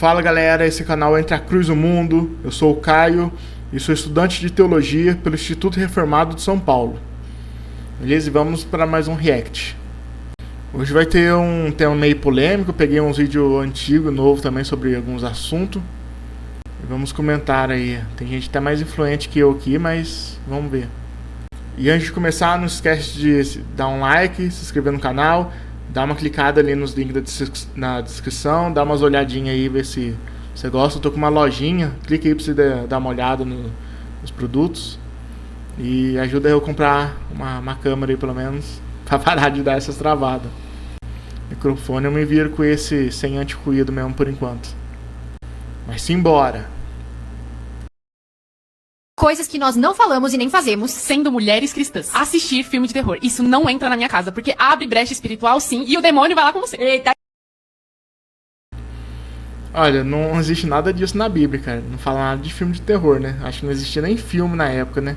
Fala galera, esse canal é Entre a Cruz e o Mundo. Eu sou o Caio e sou estudante de Teologia pelo Instituto Reformado de São Paulo. Beleza? E vamos para mais um react. Hoje vai ter um tema meio polêmico. Eu peguei uns vídeos antigos, novo também sobre alguns assuntos. E vamos comentar aí. Tem gente até mais influente que eu aqui, mas vamos ver. E antes de começar, não esquece de dar um like, se inscrever no canal, dá uma clicada ali nos links na descrição, dá umas olhadinhas aí, ver se você gosta. Eu tô com uma lojinha, clica aí pra você dar uma olhada nos produtos. E ajuda eu a comprar uma câmera aí pelo menos, pra parar de dar essas travadas. Microfone eu me viro com esse sem anti-ruído mesmo por enquanto. Mas simbora! Coisas que nós não falamos e nem fazemos, sendo mulheres cristãs. Assistir filme de terror. Isso não entra na minha casa, porque abre brecha espiritual sim, e o demônio vai lá com você. Eita. Olha, não existe nada disso na Bíblia, cara. Não fala nada de filme de terror, né? Acho que não existia nem filme na época, né?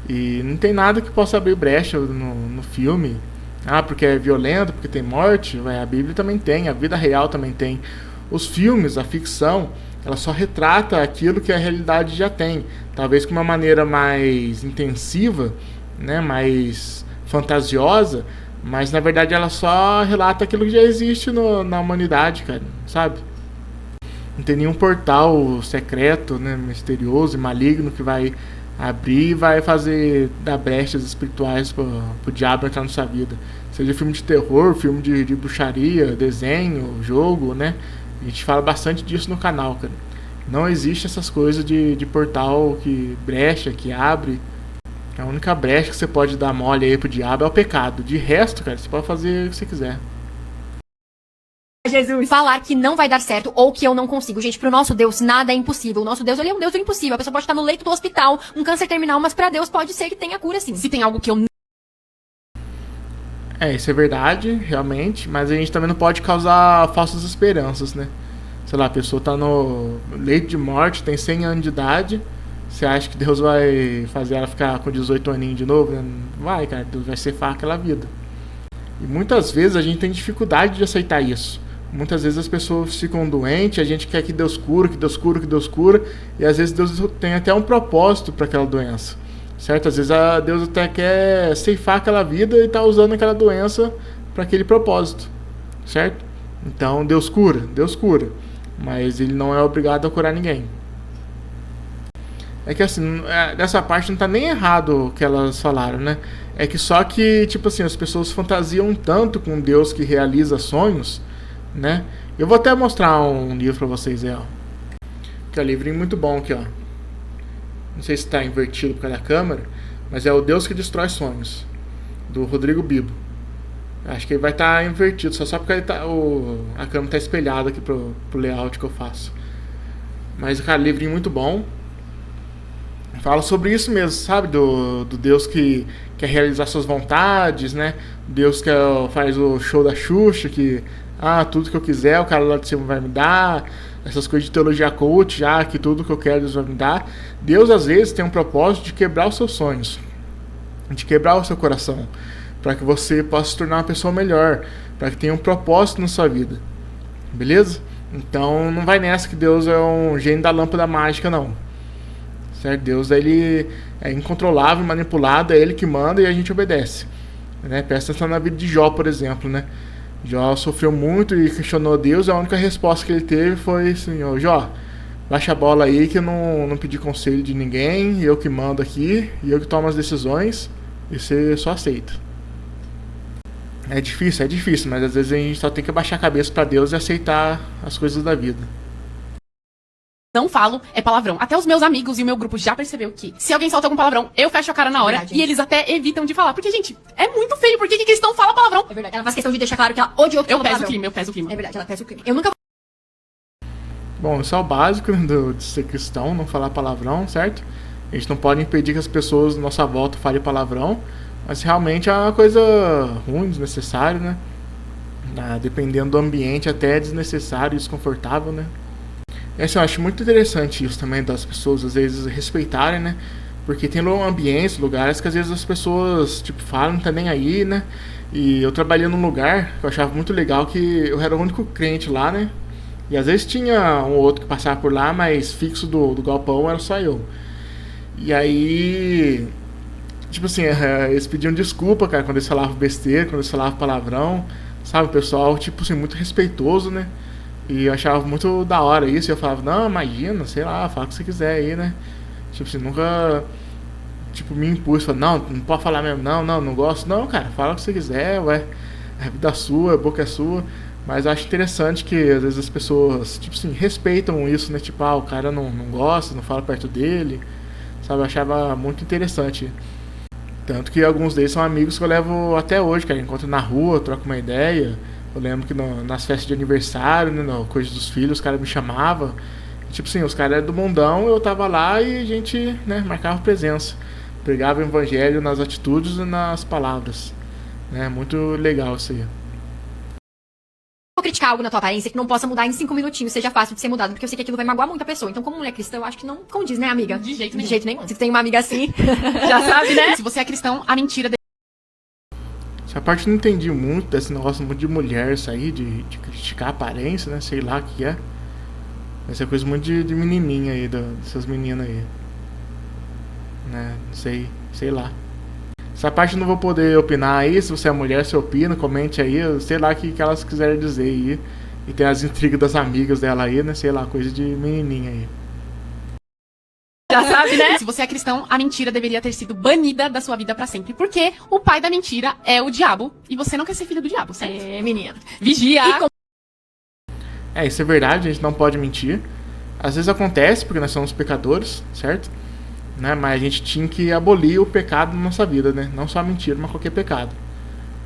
E não tem nada que possa abrir brecha no filme. Ah, porque é violento, porque tem morte. A Bíblia também tem, a vida real também tem. Os filmes, a ficção, ela só retrata aquilo que a realidade já tem. Talvez com uma maneira mais intensiva, né, mais fantasiosa, mas na verdade ela só relata aquilo que já existe na humanidade, cara, sabe? Não tem nenhum portal secreto, né, misterioso e maligno que vai abrir e vai dar brechas espirituais pro diabo entrar na sua vida. Seja filme de terror, filme de bruxaria, desenho, jogo, né? A gente fala bastante disso no canal, cara. Não existe essas coisas de portal que brecha, que abre. A única brecha que você pode dar mole aí pro diabo é o pecado. De resto, cara, você pode fazer o que você quiser. Jesus. Falar que não vai dar certo ou que eu não consigo. Gente, pro nosso Deus nada é impossível. O nosso Deus, ele é um Deus do impossível. A pessoa pode estar no leito do hospital, um câncer terminal, mas pra Deus pode ser que tenha cura sim. Se tem algo que eu não... Isso é verdade, realmente, mas a gente também não pode causar falsas esperanças, né? Sei lá, a pessoa tá no leito de morte, tem 100 anos de idade, você acha que Deus vai fazer ela ficar com 18 aninhos de novo? Né? Vai, cara, Deus vai ceifar aquela vida. E muitas vezes a gente tem dificuldade de aceitar isso. Muitas vezes as pessoas ficam doentes, a gente quer que Deus cura, que Deus cura, que Deus cura, e às vezes Deus tem até um propósito para aquela doença. Certo? Às vezes Deus até quer ceifar aquela vida e está usando aquela doença para aquele propósito. Certo? Então Deus cura, mas Ele não é obrigado a curar ninguém. É que assim, dessa parte não está nem errado o que elas falaram, né? É que só que, tipo assim, as pessoas fantasiam tanto com Deus que realiza sonhos, né? Eu vou até mostrar um livro para vocês aí, ó. Que é um livrinho muito bom aqui, ó. Não sei se está invertido por causa da câmera, mas é O Deus que Destrói Sonhos, do Rodrigo Bibo. Acho que ele vai estar invertido, só porque a câmera está espelhada aqui pro layout que eu faço. Mas, cara, livrinho muito bom. Fala sobre isso mesmo, sabe? Do Deus que quer realizar suas vontades, né? Deus que faz o show da Xuxa, que tudo que eu quiser o cara lá de cima vai me dar. Essas coisas de teologia coach, que tudo que eu quero Deus vai me dar. Deus às vezes tem um propósito de quebrar os seus sonhos, de quebrar o seu coração, para que você possa se tornar uma pessoa melhor, para que tenha um propósito na sua vida. Beleza? Então não vai nessa que Deus é um gênio da lâmpada mágica, não. Certo? Deus ele é incontrolável, manipulado, é Ele que manda e a gente obedece. Né? Presta atenção na vida de Jó, por exemplo, né? Jó sofreu muito e questionou Deus. A única resposta que ele teve foi assim: Jó, baixa a bola aí que eu não pedi conselho de ninguém, eu que mando aqui, e eu que tomo as decisões, e você só aceita. É difícil, mas às vezes a gente só tem que abaixar a cabeça para Deus e aceitar as coisas da vida. Não falo é palavrão. Até os meus amigos e o meu grupo já percebeu que se alguém solta algum palavrão, eu fecho a cara na hora. Verdade, e eles até evitam de falar. Porque, gente, é muito feio. Por que cristão fala palavrão? É verdade. Ela faz questão de deixar claro que ela odiou que eu peso o clima. É verdade, ela pesa o clima. Eu nunca... Bom, isso é o básico de ser cristão, não falar palavrão, certo? A gente não pode impedir que as pessoas à nossa volta falem palavrão, mas realmente é uma coisa ruim, desnecessário, né? Dependendo do ambiente, até é desnecessário e desconfortável, né? Assim, eu acho muito interessante isso também, das pessoas às vezes respeitarem, né? Porque tem ambientes, lugares que às vezes as pessoas tipo, falam, não tá nem aí, né? E eu trabalhei num lugar que eu achava muito legal, que eu era o único crente lá, né? E às vezes tinha um ou outro que passava por lá, mas fixo do galpão era só eu. E aí, tipo assim, eles pediam desculpa, cara, quando eles falavam besteira, quando eles falavam palavrão, sabe? O pessoal, tipo assim, muito respeitoso, né? E eu achava muito da hora isso. E eu falava, não, imagina, sei lá, fala o que você quiser aí, né? Tipo assim, nunca, tipo, me impus, falei, não pode falar mesmo, não gosto. Não, cara, fala o que você quiser, ué, é vida sua, a boca é sua. Mas eu acho interessante que às vezes as pessoas, tipo assim, respeitam isso, né? Tipo, o cara não gosta, não fala perto dele, sabe? Eu achava muito interessante. Tanto que alguns deles são amigos que eu levo até hoje, cara. Encontro na rua, troco uma ideia. Eu lembro que nas festas de aniversário, né, no Coisa dos Filhos, os caras me chamavam. Tipo assim, os caras eram do mundão, eu tava lá e a gente, né, marcava presença. Pregava o evangelho nas atitudes e nas palavras. Né? Muito legal isso aí. Vou criticar algo na tua aparência que não possa mudar em 5 minutinhos, seja fácil de ser mudado, porque eu sei que aquilo vai magoar muita pessoa. Então, como mulher cristã, eu acho que não condiz, né, amiga? De jeito nenhum. De jeito nenhum. Se tu tem uma amiga assim, já sabe, né? Se você é cristão, a mentira Essa parte eu não entendi muito desse negócio muito de mulher sair, de criticar a aparência, né? Sei lá o que é. Essa é coisa muito de menininha aí, dessas meninas aí. Né? Sei lá. Essa parte eu não vou poder opinar aí. Se você é mulher, você opina, comente aí. Sei lá o que elas quiserem dizer aí. E tem as intrigas das amigas dela aí, né? Sei lá, coisa de menininha aí. já sabe, né? Se você é cristão, a mentira deveria ter sido banida da sua vida pra sempre. Porque o pai da mentira é o diabo. E você não quer ser filho do diabo, certo? É, menina. Vigia! Isso é verdade, a gente não pode mentir. Às vezes acontece, porque nós somos pecadores, certo? Né? Mas a gente tinha que abolir o pecado na nossa vida, né? Não só a mentira, mas qualquer pecado.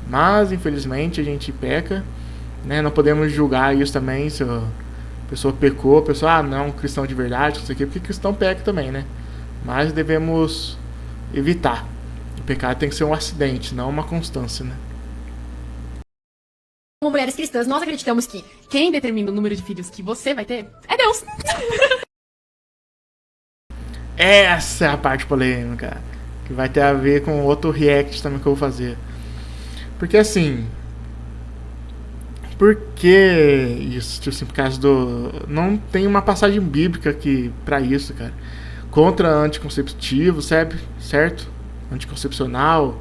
Mas, infelizmente, a gente peca, né? Não podemos julgar isso também, se a pessoa pecou, a pessoa, não, cristão de verdade, não sei o quê, porque cristão peca também, né? Mas devemos evitar. O pecado tem que ser um acidente, não uma constância, né? Como mulheres cristãs, nós acreditamos que quem determina o número de filhos que você vai ter é Deus. Essa é a parte polêmica, que vai ter a ver com outro react também que eu vou fazer. Porque assim, por que isso? Tipo assim, por causa do... Não tem uma passagem bíblica aqui pra isso, cara. Contra anticonceptivo, sabe? Certo? Anticoncepcional.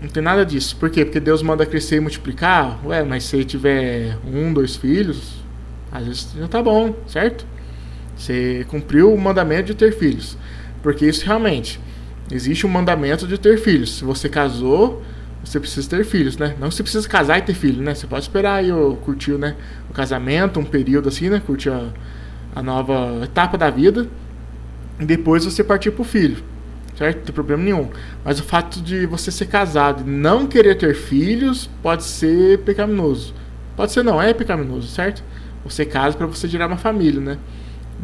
Não tem nada disso. Por quê? Porque Deus manda crescer e multiplicar. Ué, mas se tiver 1, 2 filhos, às vezes já tá bom, certo? Você cumpriu o mandamento de ter filhos. Porque isso realmente, existe um mandamento de ter filhos. Se você casou, você precisa ter filhos, né? Não você precisa casar e ter filho, né? Você pode esperar aí, curtir, né, o casamento, um período assim, né? Curtir a nova etapa da vida. E depois você partir pro filho. Certo? Não tem problema nenhum. Mas o fato de você ser casado e não querer ter filhos pode ser pecaminoso. Pode ser não, é pecaminoso, certo? Você casa para você gerar uma família, né?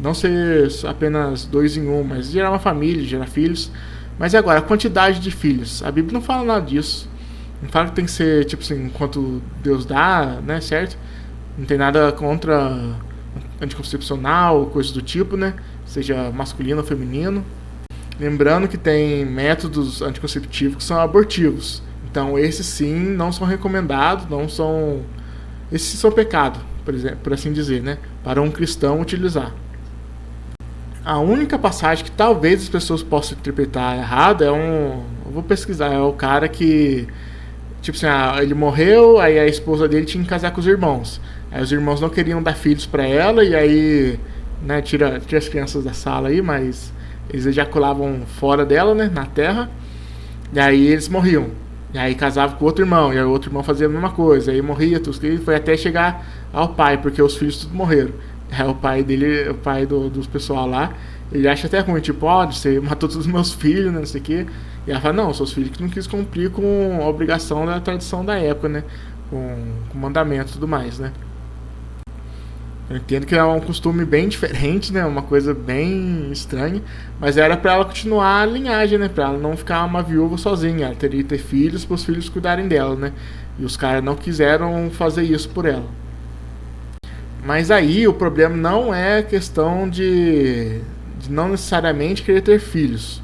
Não ser apenas 2 em 1, mas gerar uma família, gerar filhos. Mas agora, a quantidade de filhos. A Bíblia não fala nada disso. Não fala que tem que ser, tipo assim, quanto Deus dá, né, certo? Não tem nada contra anticoncepcional, coisas do tipo, né? Seja masculino ou feminino. Lembrando que tem métodos anticonceptivos que são abortivos. Então, esses sim não são recomendados, não são... Esses são pecado, por exemplo, por assim dizer, né? Para um cristão utilizar. A única passagem que talvez as pessoas possam interpretar errado é eu vou pesquisar, é o cara que... Tipo assim, ele morreu, aí a esposa dele tinha que casar com os irmãos. Aí os irmãos não queriam dar filhos para ela, e aí... Né, tira as crianças da sala aí, mas... Eles ejaculavam fora dela, né, na terra. E aí eles morriam. E aí casavam com outro irmão. E aí o outro irmão fazia a mesma coisa. Aí morria, tudo. E foi até chegar ao pai, porque os filhos todos morreram. Aí o pai dele, o pai dos pessoal lá, ele acha até ruim. Tipo, você matou todos os meus filhos, né, não sei o quê. E ela fala, não, seus filhos que não quis cumprir com a obrigação da tradição da época, né. Com o mandamento e tudo mais, né. Eu entendo que é um costume bem diferente, né? Uma coisa bem estranha. Mas era pra ela continuar a linhagem, né? Pra ela não ficar uma viúva sozinha. Ela teria que ter filhos para os filhos cuidarem dela, né? E os caras não quiseram fazer isso por ela. Mas aí o problema não é questão de não necessariamente querer ter filhos.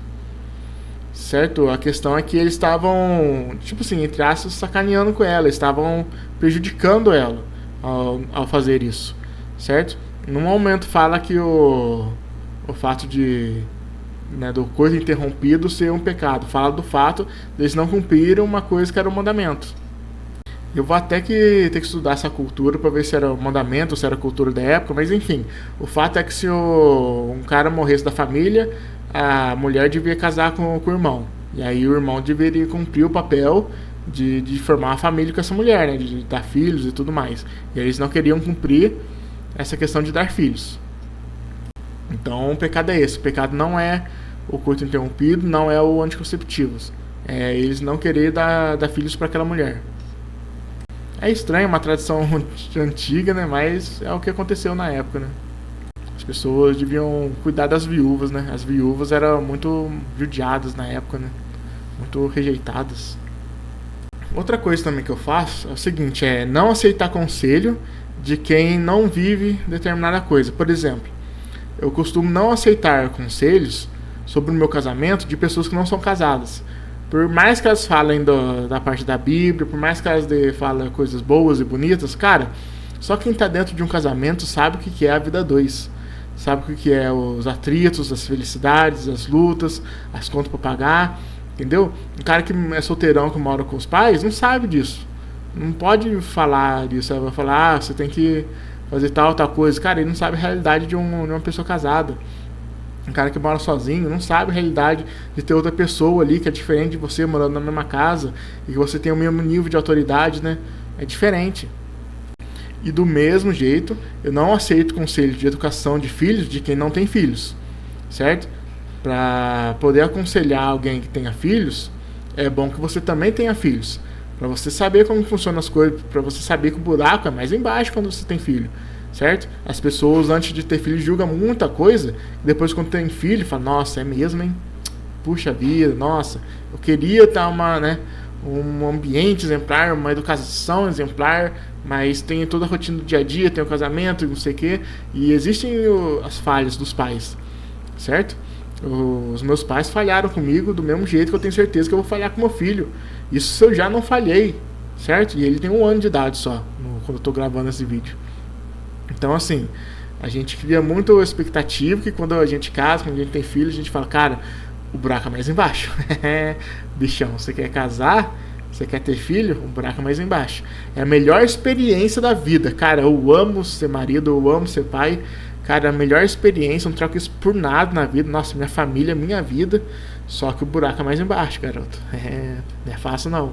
Certo? A questão é que eles estavam, tipo assim, entre aspas, sacaneando com ela. Estavam prejudicando ela ao fazer isso. certo? No momento fala que o fato de, né, do coito interrompido ser um pecado. Fala do fato de eles não cumpriram uma coisa que era um mandamento. Eu vou até ter que estudar essa cultura para ver se era um mandamento ou se era a cultura da época, mas enfim, o fato é que se um cara morresse da família, a mulher devia casar com o irmão. E aí o irmão deveria cumprir o papel de formar uma família com essa mulher, né, de dar filhos e tudo mais. E aí eles não queriam cumprir essa questão de dar filhos. Então o pecado é esse. O pecado não é o coito interrompido, não é o anticonceptivos. É eles não querer dar filhos para aquela mulher. É estranho, uma tradição antiga, né? Mas é o que aconteceu na época, né? As pessoas deviam cuidar das viúvas, né? As viúvas eram muito judiadas na época, né? Muito rejeitadas. Outra coisa também que eu faço é o seguinte, é não aceitar conselho de quem não vive determinada coisa. Por exemplo, eu costumo não aceitar conselhos sobre o meu casamento de pessoas que não são casadas. Por mais que elas falem da parte da Bíblia, por mais que elas falem coisas boas e bonitas, cara, só quem tá dentro de um casamento sabe o que é a vida a dois. Sabe o que é os atritos, as felicidades, as lutas, as contas pra pagar, entendeu? Um cara que é solteirão, que mora com os pais, não sabe disso. Não pode falar disso, vai falar, você tem que fazer tal coisa. Cara, ele não sabe a realidade de uma pessoa casada. Um cara que mora sozinho não sabe a realidade de ter outra pessoa ali que é diferente de você, morando na mesma casa, e que você tem o mesmo nível de autoridade, né? É diferente. E do mesmo jeito, eu não aceito conselho de educação de filhos de quem não tem filhos, certo? Para poder aconselhar alguém que tenha filhos, é bom que você também tenha filhos. Para você saber como funcionam as coisas, para você saber que o buraco é mais embaixo quando você tem filho. Certo? As pessoas antes de ter filho julgam muita coisa, e depois quando tem filho falam, nossa, é mesmo, hein? Puxa vida, nossa, eu queria estar um ambiente exemplar, uma educação exemplar, mas tem toda a rotina do dia a dia, tem o casamento e não sei o que, e existem as falhas dos pais, certo? Os meus pais falharam comigo do mesmo jeito que eu tenho certeza que eu vou falhar com meu filho. Isso se eu já não falhei, certo? E ele tem 1 ano de idade só, quando eu tô gravando esse vídeo. Então, assim, a gente cria muito expectativa que quando a gente casa, quando a gente tem filho, a gente fala, cara, o buraco é mais embaixo. Bichão, você quer casar? Você quer ter filho? O buraco é mais embaixo. É a melhor experiência da vida. Cara, eu amo ser marido, eu amo ser pai. Cara, a melhor experiência, não troco isso por nada na vida. Nossa, minha família, minha vida. Só que o buraco é mais embaixo, garoto. Não é fácil, não.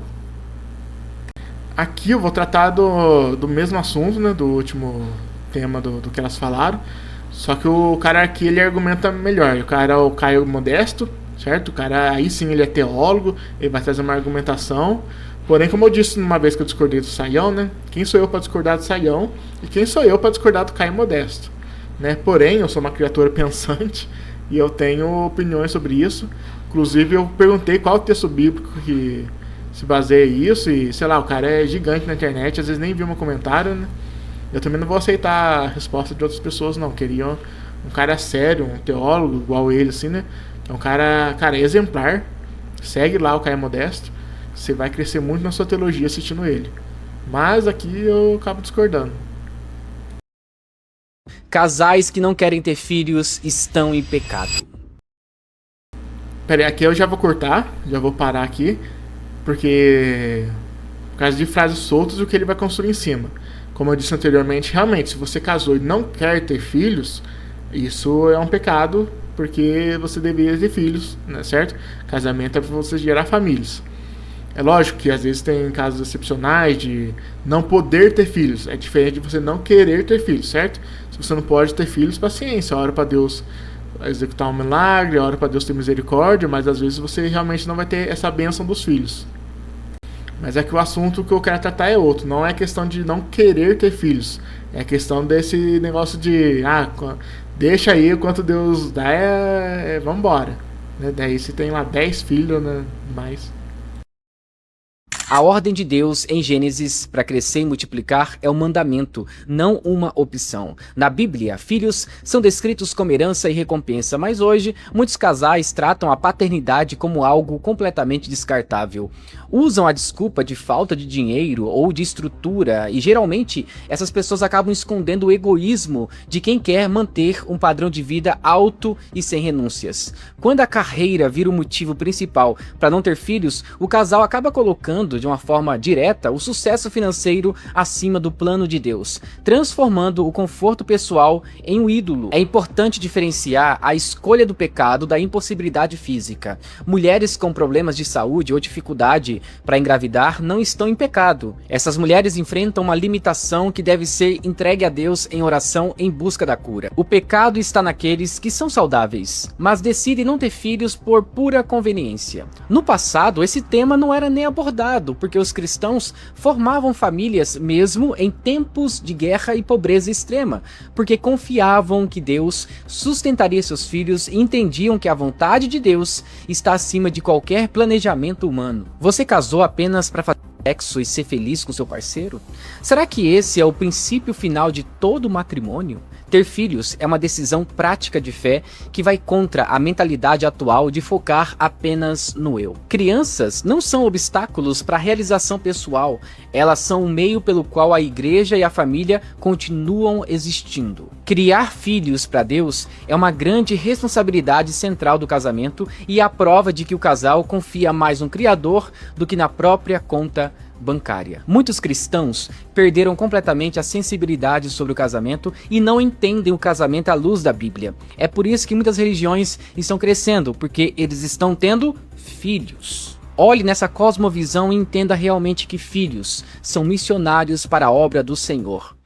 Aqui eu vou tratar do mesmo assunto, né, do último tema do que elas falaram, só que o cara aqui ele argumenta melhor. O cara é o Caio Modesto, certo? O cara aí sim ele é teólogo, ele vai trazer uma argumentação. Porém, como eu disse uma vez que eu discordei do Saião, né? Quem sou eu para discordar do Saião e quem sou eu para discordar do Caio Modesto, né? Porém, eu sou uma criatura pensante e eu tenho opiniões sobre isso. Inclusive, eu perguntei qual texto bíblico que se baseia isso e sei lá, o cara é gigante na internet, às vezes nem viu meu comentário, né? Eu também não vou aceitar a resposta de outras pessoas, não. Queria um cara sério, um teólogo igual ele, assim, né? É um cara exemplar. Segue lá o Caio Modesto. Você vai crescer muito na sua teologia assistindo ele. Mas aqui eu acabo discordando. Casais que não querem ter filhos estão em pecado. Pera aí, aqui eu já vou cortar. Já vou parar aqui. Porque... por causa de frases soltas, o que ele vai construir em cima. Como eu disse anteriormente, realmente, se você casou e não quer ter filhos, isso é um pecado, porque você deveria ter filhos, né, certo? Casamento é para você gerar famílias. É lógico que às vezes tem casos excepcionais de não poder ter filhos. É diferente de você não querer ter filhos, certo? Se você não pode ter filhos, paciência. Ora para Deus executar um milagre, ora para Deus ter misericórdia, mas às vezes você realmente não vai ter essa bênção dos filhos. Mas é que o assunto que eu quero tratar é outro. Não é questão de não querer ter filhos. É questão desse negócio de... deixa aí, o quanto Deus dá, vambora. Né? Daí se tem lá 10 filhos, né? Mais. A ordem de Deus em Gênesis para crescer e multiplicar é um mandamento, não uma opção. Na Bíblia, filhos são descritos como herança e recompensa, mas hoje muitos casais tratam a paternidade como algo completamente descartável. Usam a desculpa de falta de dinheiro ou de estrutura e geralmente essas pessoas acabam escondendo o egoísmo de quem quer manter um padrão de vida alto e sem renúncias. Quando a carreira vira o motivo principal para não ter filhos, o casal acaba colocando de uma forma direta o sucesso financeiro acima do plano de Deus, transformando o conforto pessoal em um ídolo. É importante diferenciar a escolha do pecado da impossibilidade física. Mulheres com problemas de saúde ou dificuldade para engravidar não estão em pecado. Essas mulheres enfrentam uma limitação que deve ser entregue a Deus em oração em busca da cura. O pecado está naqueles que são saudáveis, mas decidem não ter filhos por pura conveniência. No passado, esse tema não era nem abordado, porque os cristãos formavam famílias mesmo em tempos de guerra e pobreza extrema, porque confiavam que Deus sustentaria seus filhos e entendiam que a vontade de Deus está acima de qualquer planejamento humano. Você casou apenas para fazer sexo e ser feliz com seu parceiro? Será que esse é o princípio final de todo matrimônio? Ter filhos é uma decisão prática de fé que vai contra a mentalidade atual de focar apenas no eu. Crianças não são obstáculos para a realização pessoal, elas são o meio pelo qual a igreja e a família continuam existindo. Criar filhos para Deus é uma grande responsabilidade central do casamento e a prova de que o casal confia mais no Criador do que na própria conta bancária. Muitos cristãos perderam completamente a sensibilidade sobre o casamento e não entendem o casamento à luz da Bíblia. É por isso que muitas religiões estão crescendo, porque eles estão tendo filhos. Olhe nessa cosmovisão e entenda realmente que filhos são missionários para a obra do Senhor.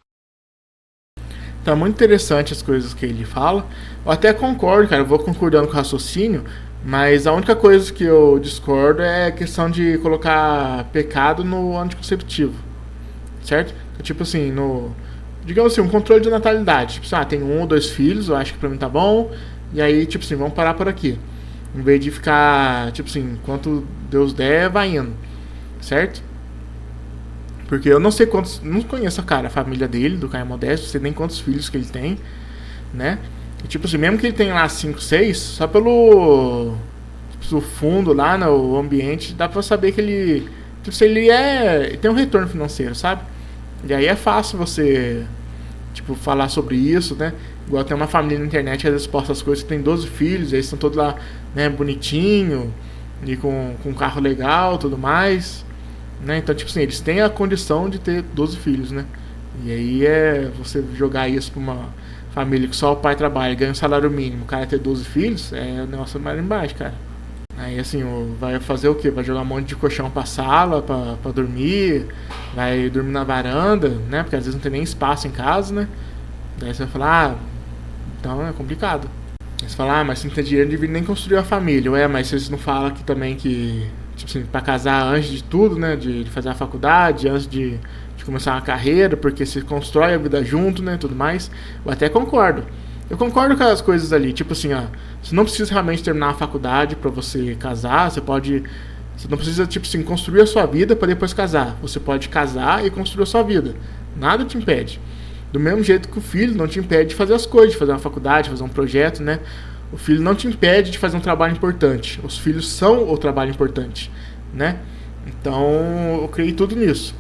Tá muito interessante as coisas que ele fala. Eu até concordo, cara, eu vou concordando com o raciocínio, mas a única coisa que eu discordo é a questão de colocar pecado no anticonceptivo, certo? Tipo assim, digamos assim, um controle de natalidade. Tipo assim, tem 1 ou 2 filhos, eu acho que pra mim tá bom, e aí, tipo assim, vamos parar por aqui. Em vez de ficar, tipo assim, quanto Deus der, vai indo, certo? Porque eu não sei quantos, não conheço a família dele, do Caio Modesto, não sei nem quantos filhos que ele tem, né? E, tipo assim, mesmo que ele tenha lá 5, 6, só pelo fundo lá, no ambiente, dá pra saber que ele, tipo assim, ele tem um retorno financeiro, sabe? E aí é fácil você, tipo, falar sobre isso, né? Igual tem uma família na internet que às vezes posta as coisas que tem 12 filhos, aí estão todos lá, né, bonitinho, e com um carro legal, tudo mais, né? Então, tipo assim, eles têm a condição de ter 12 filhos, né? E aí é você jogar isso pra uma família que só o pai trabalha e ganha um salário mínimo, o cara ter 12 filhos, é o negócio mais embaixo, cara. Aí assim, vai fazer o quê? Vai jogar um monte de colchão pra sala, pra dormir, vai dormir na varanda, né? Porque às vezes não tem nem espaço em casa, né? Daí você vai falar, então é complicado. Aí você fala, mas se não tem dinheiro, não devia nem construir a família. Mas vocês não falam aqui também que, tipo assim, pra casar antes de tudo, né? De fazer a faculdade, antes de começar uma carreira, porque se constrói a vida junto, né, tudo mais. Eu até concordo. Eu concordo com as coisas ali, tipo assim, você não precisa realmente terminar a faculdade para você casar, você não precisa, tipo assim, construir a sua vida para depois casar. Você pode casar e construir a sua vida. Nada te impede. Do mesmo jeito que o filho não te impede de fazer as coisas, de fazer uma faculdade, de fazer um projeto, né? O filho não te impede de fazer um trabalho importante. Os filhos são o trabalho importante, né? Então, eu criei tudo nisso.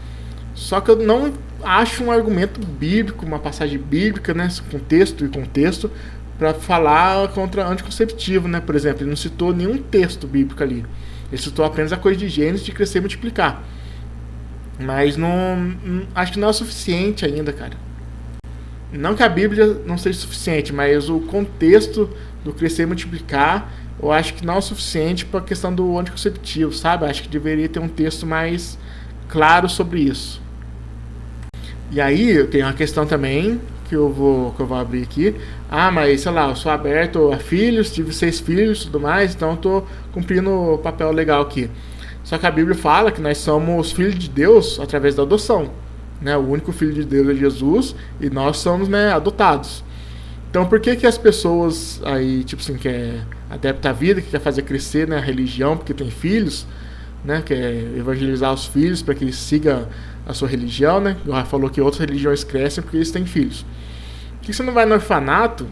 Só que eu não acho um argumento bíblico, uma passagem bíblica, né, com texto e contexto, para falar contra anticonceptivo, né? Por exemplo, ele não citou nenhum texto bíblico ali. Ele citou apenas a coisa de Gênesis, de crescer e multiplicar. Mas acho que não é o suficiente ainda, cara. Não que a Bíblia não seja suficiente, mas o contexto do crescer e multiplicar, eu acho que não é o suficiente para a questão do anticonceptivo, sabe? Acho que deveria ter um texto mais claro sobre isso. E aí eu tenho uma questão também que eu vou abrir aqui. Mas sei lá, eu sou aberto a filhos, tive 6 filhos e tudo mais, então eu tô cumprindo o papel legal aqui. Só que a Bíblia fala que nós somos filhos de Deus através da adoção, né? O único filho de Deus é Jesus e nós somos, né, adotados. Então por que as pessoas aí, tipo assim, que é adepta à vida, que quer fazer crescer, né, a religião porque tem filhos, né, que é evangelizar os filhos para que eles sigam a sua religião, né? Já falou que outras religiões crescem porque eles têm filhos. Por que você não vai no orfanato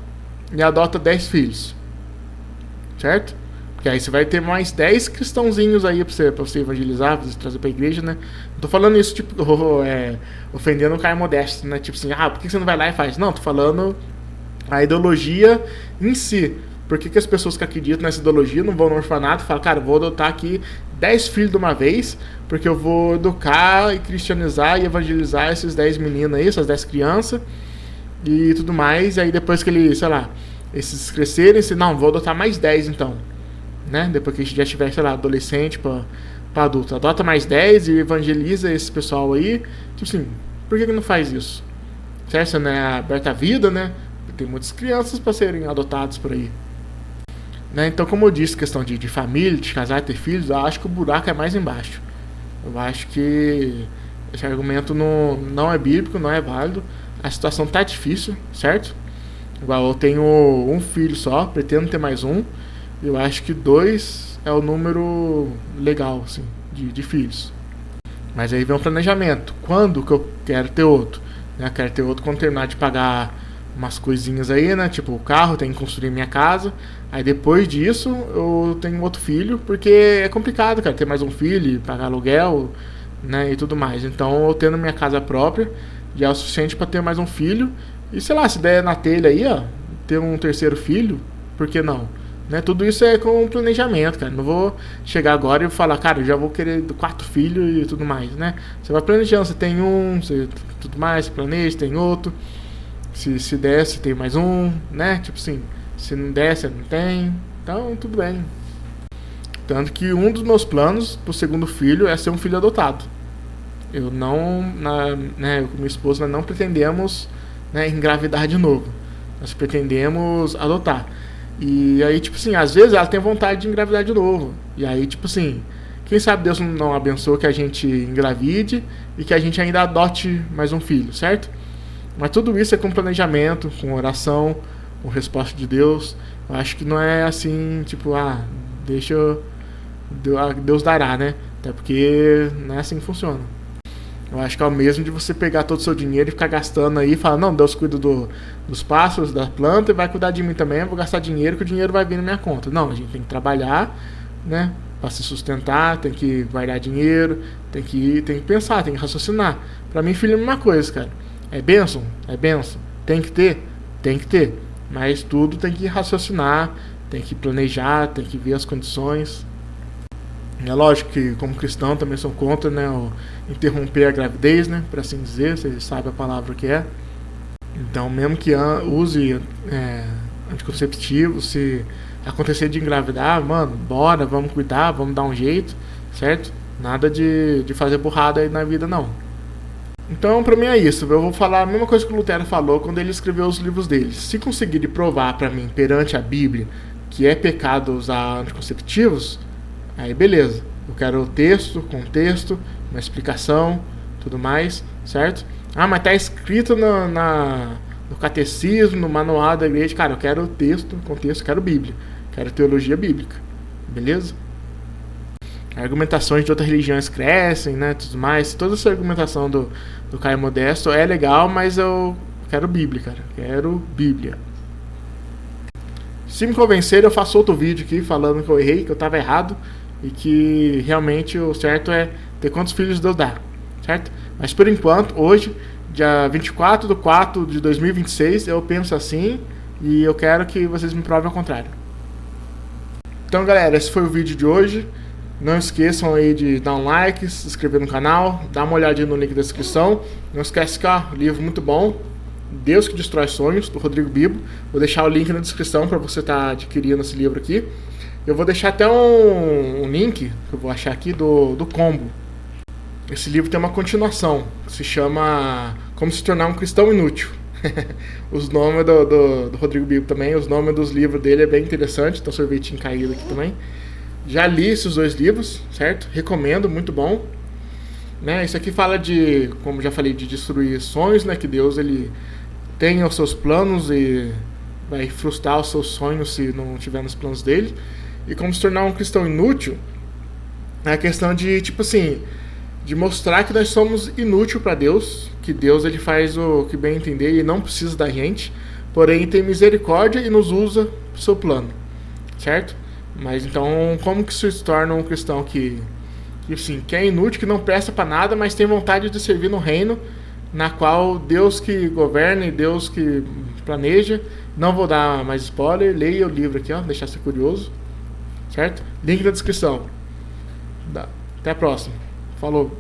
e adota 10 filhos? Certo? Porque aí você vai ter mais 10 cristãozinhos aí pra você evangelizar, pra você trazer pra igreja, né? Não tô falando isso, tipo, ofendendo o Caio Modesto, né? Tipo assim, por que você não vai lá e faz? Não, tô falando a ideologia em si. Por que as pessoas que acreditam nessa ideologia não vão no orfanato e falam, cara, vou adotar aqui 10 filhos de uma vez, porque eu vou educar e cristianizar e evangelizar esses 10 meninos aí, essas 10 crianças e tudo mais. E aí depois que eles, sei lá, esses crescerem, não, vou adotar mais 10 então. Né? Depois que a gente já tiver, sei lá, adolescente para adulto. Adota mais 10 e evangeliza esse pessoal aí. Tipo assim, por que não faz isso? Certo? Você não é aberta à vida, né? Tem muitas crianças para serem adotadas por aí. Né? Então, como eu disse, questão de família, de casar e ter filhos, eu acho que o buraco é mais embaixo. Eu acho que esse argumento não é bíblico, não é válido. A situação tá difícil, certo? Igual eu tenho um filho só, pretendo ter mais um. Eu acho que 2 é o número legal, assim, de filhos. Mas aí vem um planejamento. Quando que eu quero ter outro? Né? Quero ter outro quando terminar de pagar umas coisinhas aí, né? Tipo, o carro, tenho que construir minha casa. Aí depois disso, eu tenho outro filho, porque é complicado, cara, ter mais um filho, pagar aluguel, né? E tudo mais. Então, eu tendo minha casa própria, já é o suficiente para ter mais um filho. E sei lá, se der na telha aí, ó, ter um terceiro filho, por que não? Né? Tudo isso é com planejamento, cara. Não vou chegar agora e falar, cara, eu já vou querer 4 filhos e tudo mais, né? Você vai planejando, você tem um, você tudo mais, você planeja, tem outro. Se der, você tem mais um, né? Tipo assim, se não der, você não tem. Então, tudo bem. Tanto que um dos meus planos pro segundo filho é ser um filho adotado. Eu eu com minha esposa, nós não pretendemos, né, engravidar de novo. Nós pretendemos adotar. E aí, tipo assim, às vezes ela tem vontade de engravidar de novo. E aí, tipo assim, quem sabe Deus não abençoa que a gente engravide e que a gente ainda adote mais um filho, certo? Mas tudo isso é com planejamento, com oração, com resposta de Deus. Eu acho que não é assim, tipo, Deus dará, né? Até porque não é assim que funciona. Eu acho que é o mesmo de você pegar todo o seu dinheiro e ficar gastando aí e falar, não, Deus cuida dos pássaros, da planta e vai cuidar de mim também, eu vou gastar dinheiro que o dinheiro vai vir na minha conta. Não, a gente tem que trabalhar, né, para se sustentar, tem que guardar dinheiro, tem que pensar, tem que raciocinar. Pra mim, filho, é a mesma coisa, cara. É bênção? É bênção. Tem que ter? Tem que ter. Mas tudo tem que raciocinar, tem que planejar, tem que ver as condições. É lógico que, como cristão, também sou contra, né, interromper a gravidez, né, por assim dizer, você sabe a palavra que é. Então, mesmo que use anticonceptivo, se acontecer de engravidar, mano, bora, vamos cuidar, vamos dar um jeito, certo? Nada de fazer burrada aí na vida, não. Então, pra mim é isso. Eu vou falar a mesma coisa que o Lutero falou quando ele escreveu os livros dele. Se conseguirem provar pra mim, perante a Bíblia, que é pecado usar anticonceptivos, aí beleza, eu quero o texto, contexto, uma explicação, tudo mais, certo? Mas tá escrito no catecismo, no manual da igreja. Cara, eu quero o texto, contexto, quero Bíblia, quero teologia bíblica, beleza? Argumentações de outras religiões crescem, né, tudo mais. Toda essa argumentação do Caio Modesto é legal, mas eu quero Bíblia, cara, quero Bíblia. Se me convencer, eu faço outro vídeo aqui falando que eu errei, que eu tava errado e que realmente o certo é ter quantos filhos Deus dá, certo? Mas por enquanto, hoje, dia 24/4/2026, eu penso assim e eu quero que vocês me provem ao contrário. Então, galera, esse foi o vídeo de hoje. Não esqueçam aí de dar um like, se inscrever no canal, dar uma olhadinha no link da descrição. Não esquece que é um livro muito bom, Deus que Destrói Sonhos, do Rodrigo Bibo. Vou deixar o link na descrição para você estar adquirindo esse livro aqui. Eu vou deixar até um link, que eu vou achar aqui, do combo. Esse livro tem uma continuação, que se chama Como Se Tornar um Cristão Inútil. Os nomes do Rodrigo Bibo também, os nomes dos livros dele é bem interessante. Tem um sorvetinho caído aqui também. Já li esses 2 livros, certo? Recomendo, muito bom. Né? Isso aqui fala de, como já falei, de destruir sonhos, né? Que Deus ele tem os seus planos e vai frustrar os seus sonhos se não tiver nos planos dele. E como se tornar um cristão inútil É a questão de, tipo assim, de mostrar que nós somos inútil para Deus, que Deus ele faz o que bem entender e não precisa da gente, porém tem misericórdia e nos usa pro seu plano, certo? Mas então, como que se torna um cristão que assim, que é inútil, que não presta para nada, mas tem vontade de servir no reino, na qual Deus que governa e Deus que planeja. Não vou dar mais spoiler, leia o livro aqui, ó, deixar você curioso, certo? Link na descrição. Até a próxima. Falou.